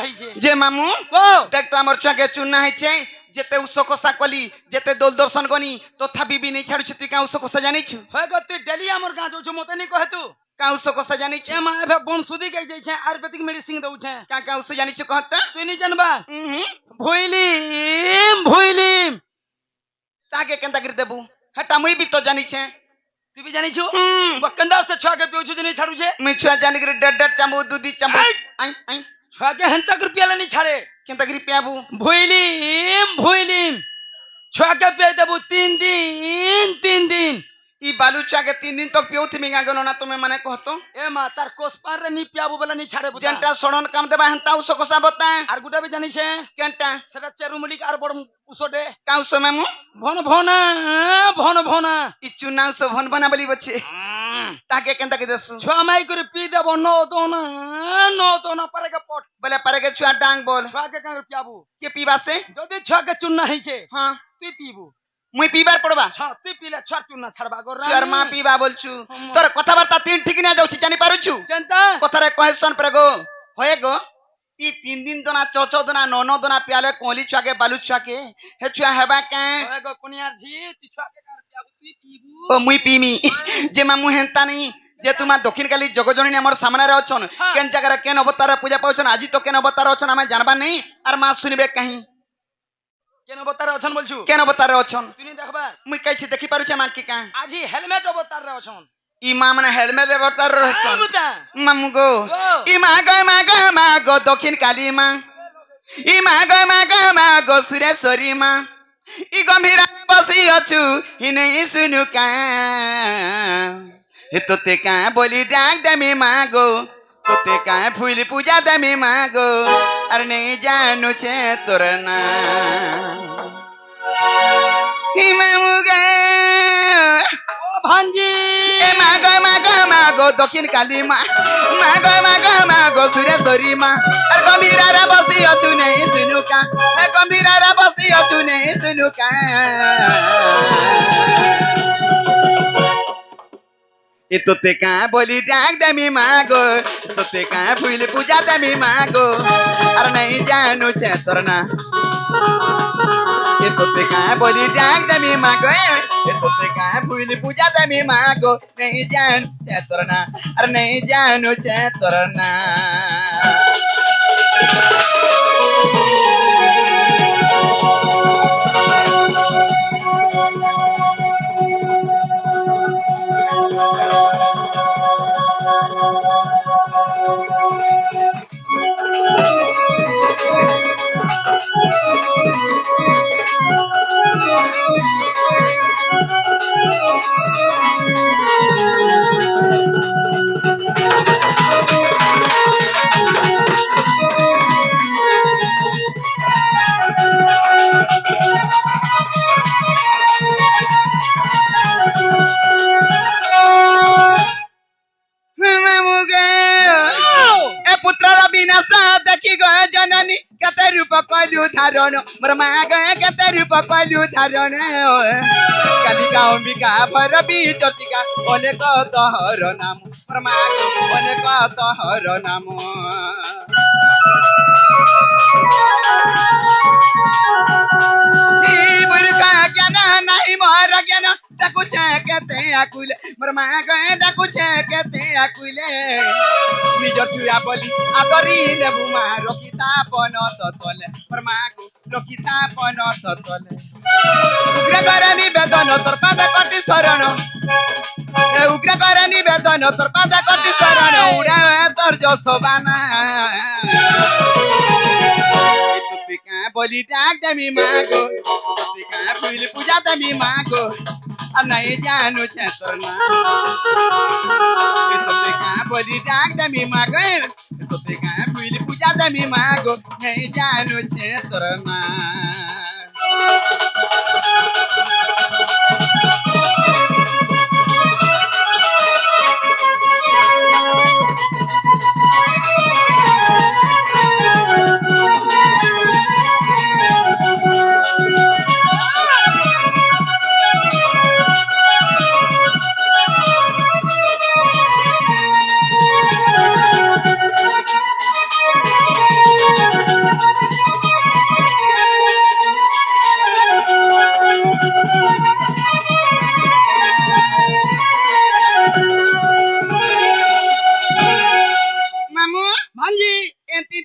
হইছে যে মামু ও দেখ তো আমার ছুয়াকে চুনা হইছে যেতে উৎস কষা কলি যেতে দোল দর্শন গনি তথাপি বি নেই ছাড়ুছি তুই কা উৎস কষা জানিছু হয় গো তুই ডেলি আমার গাঁ যাউছ মতে নি কহে তু কা উৎস কষা জানিছু এ মা এবে বনসুদি কে যাইছে আयुर्वेदिक মেডিসিন দউছে কা উৎস জানিছু কহতা তুই নি জানবা ভুইলিম তাকে কেনতা করে দেবু হেটা মুই বি তো জানিছে তুই বি জানিছু বকন্দা সে ছুয়া কে পিউছু দিনি ছাড়ুছে মুই ছুয়া জানি করে ডেড চামু দুদি চামু আই আই ছুয়া কে হেন্তা করে পিয়ালে নি ছাড়ে কেনতা করে পিয়াবু ভুইলিম ছুয়া কে পিয়ে দেবু 3 দিন ই বালু ছুয়াকে 3 দিন তক পিউথি মিঙা গনো না তুমি মানে কহতো এ মা তার কোসপার রে নি পিয়াবু বলে নি ছাড়ে বুঝা যেনটা সড়ন কাম দেবা হেনতা উৎস কষা বতা আর গুটা বি জানিছে কেনটা সেটা চেরুমলিক আর বড় উসডে কা উৎস মামু ভনা ই চুনা উৎস ভন বনা বলি বছে তাকে কেনতা করে দেসু ছুয়া মাই করে পি দেব ন তো না পারে কে পট বলে পারে কে ছুয়া ডাং বল ছুয়া কে কাঙ্গ পিয়াবু কে পিবাসে যদি ছুয়া কে চুন্না হইছে হ্যাঁ তুই পিবু মুই পিবার পড়বা হ্যাঁ তুই পিলে ছুয়ার চুন্না ছাড়বা গো তুই আর মা পিবা বলছু তোর কথাবার্তা তিন ঠিক না যাଉଛି জানি পারুছু জানতা কথারে কহেছন পরে গো হয়ে গো ই 3 দিন দনা 4 দনা 9 দনা পিয়ালে কোলি ছুয়াকে বালু ছুয়াকে হে ছুয়া হেবা কে ওই গো কুনিয়ার ঝি তুই ছুয়া কে কার পিয়াবু তুই পিবু ও মুই পিমি যে মামু হেনতা নাই যে তোমার দক্ষিণ কালী জগজননী আমার সামনে অছন কেন জায়গায় কেন অবতার পূজা পাউছন আজি তো কেন অবতার অছন আমি জানবা নেই আর মা শুনিবে কাহি কেন অবতার অছন বলছু কেন অবতার অছন তুই নি দেখবা মুই কাইছি দেখি পারুছে মা কি কা আজি হেলমেট অবতার রে অছন ই মা মানে হেলমেট অবতার রহছন বুঝা মামু গো ই মা গো দক্ষিণ কালী মা ই মা গো সুরেশ্বরী মা ই গম্ভীরা বসি অছু ই নেই শুনু কা হে তোতে কা বলি ডাক দেমি মা গো তোতে কা ফুল পূজা দেমি মা গো আর নেই জানু ছে তোর না ই মামু গে ও ভাঞ্জি এ মা গো দক্ষিণ কালী মা মা গো সুরেশ্বরী মা আর গম্ভীরা বসি অছু নেই শুনু কা গম্ভীরা বসি অছু নেই শুনু কা এ তোতে কা বলি ডাক দেমি মা গো তোতে কা ফুল পূজা দেমি মা গো আর নাই জানু ছে তোর না এ তোতে কা বলি ডাক দেমি মা গো এ তোতে কা ফুল পূজা দেমি মা গো নাই জানু ছে তোর না আর নাই জানু ছে তোর না जननी कते रूप कलु धारण मोर मा गए कते रूप कलु धारण कालिका अंबिका भैरवी चर्चिका अनेक तहर नाम मोर मा अनेक तहर नाम मुर्गा ज्ञान नाही मोर ज्ञान डाकु केते आकुले मोर मा गए डाकु केते आकुले निज छुआ बोली आदरी नेबु मा रखिता पन सतले मोर मा रखिता पन सतले उग्र करे निवेदन तोर पाद कटी शरण उग्र करे निवेदन तोर पाद कटी शरण उड़ा तोर जसबाना बोली डाक देमी मागो का फूल पूजा देमी मागो अब नहीं जानू छे तोर ना का बोली डाक देमी मागो का फूल पूजा देमी मागो नहीं जानू छे तोर ना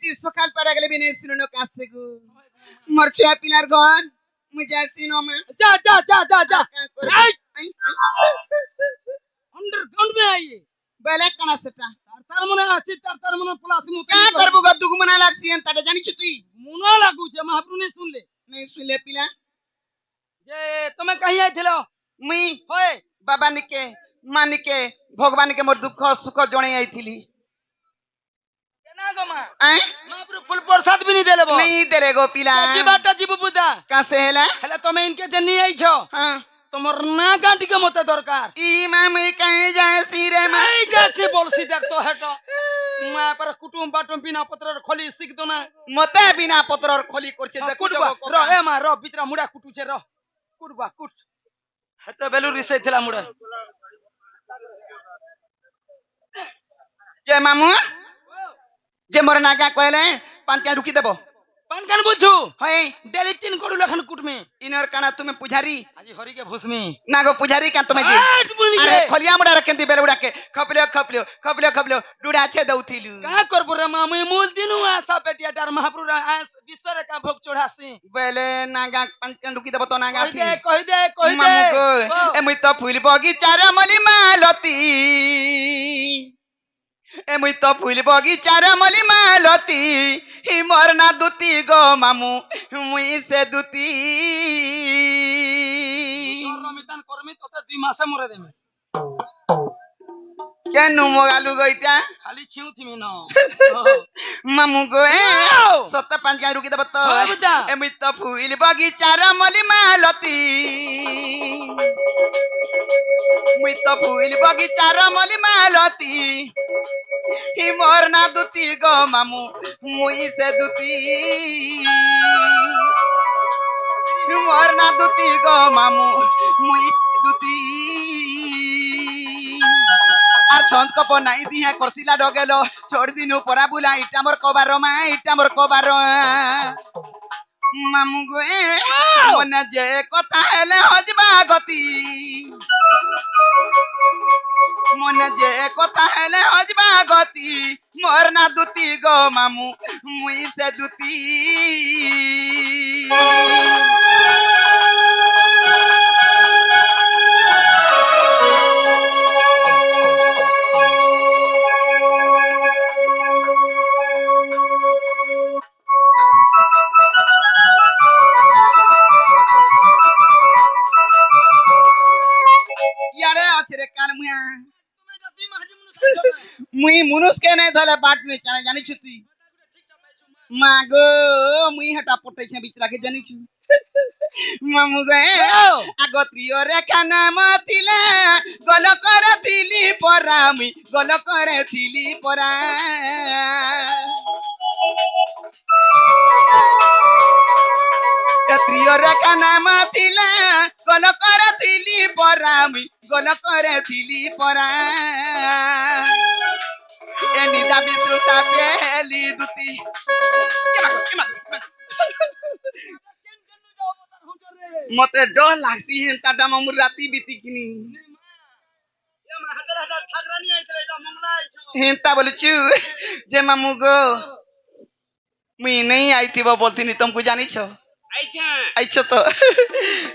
ଏମିତି ସକାଳ ପଡା ଗଲେ ବି ନେଇ ଶୁଣୁ କାଶକୁ ମୋର ଛୁଆ ପିଲାର ଘର ମୁଁ ଯାସି ନ ମା जा जा जा जा जा अंडरग्राउंड में आइए ବେଲେ କାଣା ସେଟା तार मने आसी तार मने प्लस मु କାଁ କରବୁ ଗଦୁକୁ ମନା ଲାଗସି ଏନ୍ତାଟା ଜାଣିଛୁ ତୁଇ मुनो लागू जे महाप्रभु ने सुन ले ନେଇ ଶୁଣିଲେ ପିଲା जे तमे कहीं आइथिलो ମୁଇଁ होय ବାବା ନିକେ ମା ନିକେ ଭଗବାନ ନିକେ ମୋର ଦୁଃଖ ସୁଖ ଜଣେଇ ଆଇଥିଲି केना गो मां ଆଁ महाप्रभु फुल प्रसाद भी नहीं देले बो ନେଇ ଦେଲେ ଗୋ ପିଲା जीवाटा जीव बुदा କାसे ହେଲା हेले तमे इनके जनी आई छो ହଁ तमर ना गांटी के मते दरकार ଇ ମା ମୁଇଁ କାହିଁ ଯାସି रे ମା आई जैसे बोलसी देख तो हेटो मां पर कुटुम बाटुम बिना पत्र खोली सिक दो ना ମତେ ବିନା ପତ୍ରର ଖୋଲି करछे ଦେଖୁ कुटबा रो ए मां रो बितरा मुडा कुटू छे रो कुटबा कुट हेतो बेलु रिसे थिला मुडा ଯେ ମାମୁ ଯେ ମୋର ନାଗା କହିଲେ ପାଞ୍ଚ रुकी देबो पान कान बुझू ହଏ डेली 3 कोडू लखन कुट में इनर काना तुमे पुजारी आज हरि के भूसमी नागो पुजारी का तुमे जे आज बुनी अरे के खोलिया मुडा रखेंती बेल उडा के खपलियो खपलियो खपलियो खपलियो डुडा छे दउथिलु का करबो रे मां मुई मूल दिनु आशा बेटिया डार महाप्रभु आस विश्व का भोग चढ़ासी बेले नागा पंचन रुकी देबो तो नागा थी कहि दे मामू गो ए मुई तो फूल बगीचार मली मालती ए मुई तो फूल बगीचार मली मालती हि मोर ना दुती गो मामू मुई से दुती रमितान करमी तते 2 मासे मरे देमे केनु मोगालु गइटा खाली छिउ थिमी न मामू गो ए वाओ! सत्ता पांच रुकी देबो तो हाँ, बता। ए मुई तो फूल बगीचार मली मालती मुई तो फूल बगीचार मली मालती हि मोर ना दुती गो मामू मुई से दुती मोर ना दुती गो मामू मुई दुती আর ছন্দ কপ নাই দিহে করছিলা ডগেলো छोड़ দিনু পরা বুলা ইটা মোর কবার মা ইটা মোর কবার মামু গো মনে যে কথা হেলে হজবা গতি মনে যে কথা হেলে হজবা গতি মোর না দুতি গো মামু মুই সে দুতি ইয়ারে আছে রে কান মুয়া মুই মুনুষকে নাই ধলে বাট নে চানা জানিছু তুই মা গো মুই হটা পটাইছে বিতরাকে জানিছু মামু গে আগত্রিয় রেখা নাম থিলে গল করথিলি পরা মুই গল করথিলি পরা প্রিয় রেখা নাম থিলে গল করথিলি পরা মুই গল করথিলি পরা এ নিদা বিদ্রুতা পেলি দুতি মতে ডর লাগছি হেনতাটা মামুর রাতি বিতি কিনি হেনতা বলছু যে মামু গো মুই নেই আইতিব বলতিনি তুমকু জানিছ আইছো তো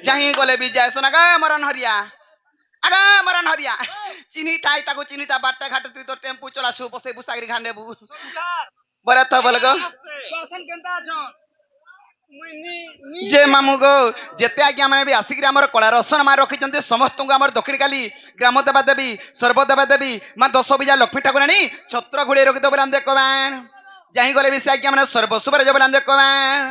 যাই গলে বি যায় শোনা গা মরণ হরিয়া আগা মরণ হরিয়া চিনি তাই তাকু চিনি তা বাট্টা ঘাটে তুই তো টেম্পু চলাছু বসে বুসাগরি ঘান দেবু বরে তো বল গো যে মামু গো যেতে আজ্ঞা মানে বি আসিকি আমার কলা রসন মা রখিছন্তি সমস্ত আমার দক্ষিণ কালী গ্রাম দেবা দেবী সর্বদেবা দেবী মা 10 বিজা লক্ষ্মী ঠাকুরানী ছত্র ঘুড়ে রখিত বলে আমি দেখবেন যাই গলে বি সে আজ্ঞা মানে সর্বসুবরে যে বলে আমি দেখবেন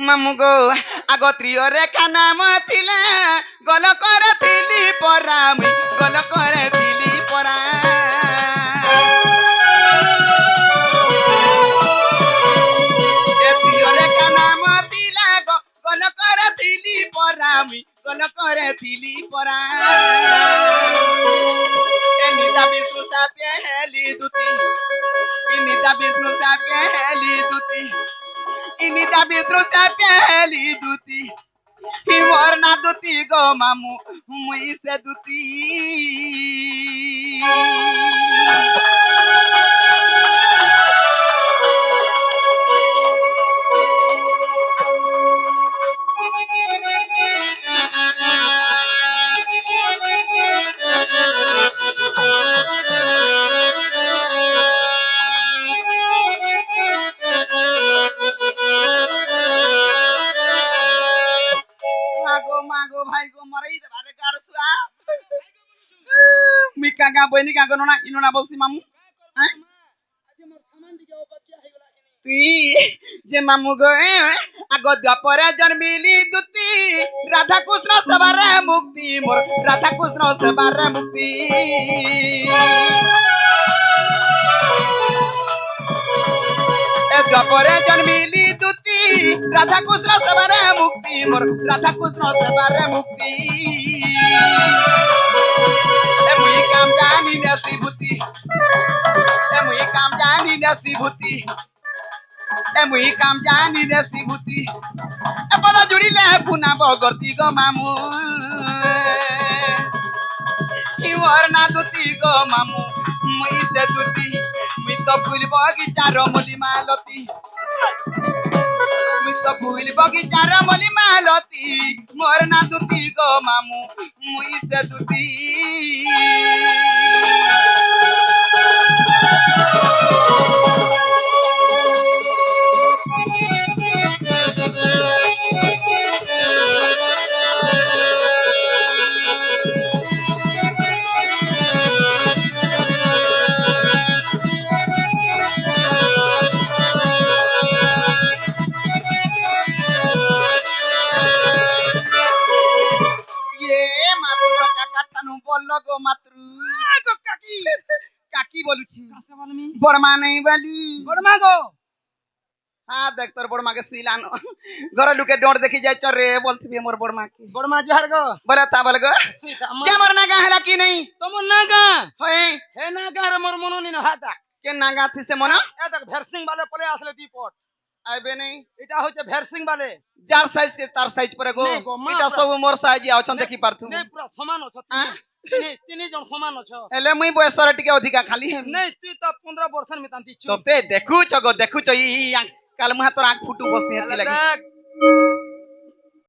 মামু গো আগত্রিয় রেখা নাম থিলে গল করথিলি পরা মুই গল করথিলি পরা এ প্রিয় রেখা নাম থিলে গল করথিলি পরা মুই গল করথিলি পরা এ নিদা বিষ্ণু পেলি দুতি এ নিদা বিষ্ণু পেলি দুতি ইনিতা বিদ্রুতা পেলি দুতি হি মোর না দুতি গো মামু মুই সে দুতি গো ভাই গো মরেই দেবারে গাড় সুয়া মিকা গা বইনি গা গনো না ইনো না বলছি মামু হ্যাঁ তুই যে মামু গো আগ দ্বাপরে জন্মিলি দুতি রাধা কৃষ্ণ সবারে মুক্তি মোর রাধা কৃষ্ণ সবারে মুক্তি এ দ্বাপরে জন্মিলি দুতি রাধা কৃষ্ণ সবারে মুক্তি মোর রাধা কৃষ্ণ সবারে মুক্তি এ মুই কাম জানি না শিবুতি এ মুই কাম জানি না শিবুতি এ মুই কাম জানি না শিবুতি এ পদ জুড়িলে পুনা বগর্তি গো মামু ইমর না দুতি গো মামু মুই সে দুতি মুই তো ফুল বগিচার মলি মালতি মুই তো ফুল বগিচার মলি মালতি মোর না দুতি গো মামু মুই সে দুতি বললো গো মাতৃ কাকি কাকি বলুছি কাকে বলমি বড়মা নেই বলি বড়মা গো হ্যাঁ দেখ তোর বড়মাকে শুইলানো ঘরে লোকে ডোর দেখি যাই রে বলতিবি মোর বড়মাকে বড়মা জোহার গো বলে তা বল গো সুইতা যে মোর নাগা হেলা কি নেই তোমার না গা হয় হে না গা রে মোর মনো নিন হাতা কে নাগা থিসে মনা এ দেখ ভেরসিং বালে পলে আসলে দুই পট আইবে নেই এটা হচ্ছে ভেরসিং বালে যার সাইজ কে তার সাইজ পরে গো নেই গো, মা এটা পুরা- সব মোর সাইজ আছন দেখি পারতু নেই পুরা সমান অছ হ্যাঁ? তিনি জন সমান অছ হেলে মুই বয়সরে টিকে ଅଧିକା খালি হেম নেই তুই তো 15 ବର୍ଷ ମିତାନ୍ତି ଛୁ তোতে দেখুছ গো দেখুছ ই কাল মুহা তোর আখ ফুটু বসি হেতি লাগি দেখ